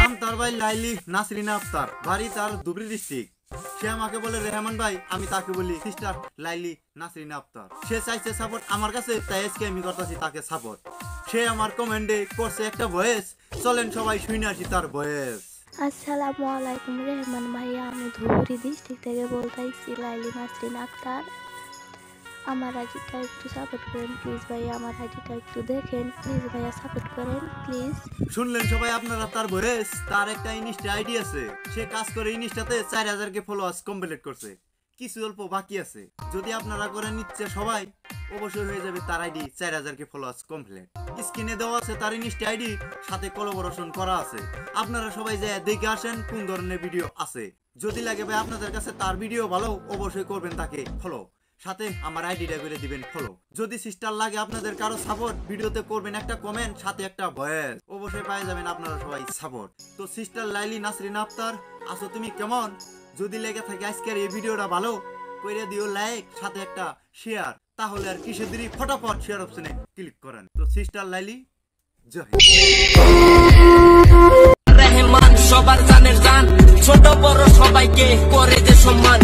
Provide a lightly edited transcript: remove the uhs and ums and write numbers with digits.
নাম তার ভাই লাইলি নাসরিনা আক্তার, বাড়ি তার ধুবড়ী ডিস্ট্রিক্ট। সে আমাকে বলে রেহমান ভাই, আমি তাকে বলি সিস্টার লাইলি নাসরিনা আক্তার। সে চাইছে সাপোর্ট আমার কাছে, তাই আজকে আমি করতেছি তাকে সাপোর্ট। সে আমার কমেন্টে করছে একটা ভয়েস, চলেন সবাই শুনে আসি তার ভয়েস। আসসালামু আলাইকুম রেহমান ভাইয়া, আমি ধুবড়ী ডিস্ট্রিক্ট থেকে বলতেছি লাইলি নাসরিনা আক্তার। আমার আইডিটা একটু সাপোর্ট করেন প্লিজ ভাইয়া, আমার আইডিটা একটু দেখেন প্লিজ ভাইয়া, সাপোর্ট করেন প্লিজ। শুনলেন সবাই আপনারা তার ভয়েস। তার একটা ইনস্টা আইডি আছে, সে কাজ করে ইনস্টাতে 4000 কে ফলোয়ার্স কমপ্লিট করছে, কিছু অল্প বাকি আছে। যদি আপনারা করে নিচ্ছে সবাই, অবশ্যই হয়ে যাবে তার আইডি 4000 কে ফলোয়ার্স কমপ্লিট। স্ক্রিনে দেওয়া আছে তার ইনস্টা আইডি, সাথে কোলাবোরেশন করা আছে। আপনারা সবাই যায় দেখে আসেন কোন ধরনের ভিডিও আছে। যদি লাগে ভাই আপনাদের কাছে তার ভিডিও ভালো, অবশ্যই করবেন তাকে ফলো, সাথে আমার আইডিটা করে দিবেন ফলো। যদি সিস্টার লাগে আপনাদের কারো সাপোর্ট, ভিডিওতে করবেন একটা কমেন্ট, সাথে একটা ভয়েস, অবশ্যই পেয়ে যাবেন আপনারা সবাই সাপোর্ট। তো সিস্টার লাইলি নাসরিনা আক্তার, আসো তুমি কেমন? যদি লেগে থাকে আজকের এই ভিডিওটা ভালো করে দিও লাইক, সাথে একটা শেয়ার। তাহলে আর কিসের দেরি, ফটাফট শেয়ার অপশনে ক্লিক করেন। তো সিস্টার লাইলি জয় রেহমান সবার জানের জান, ছোট বড় সবাইকে করে যে সম্মান।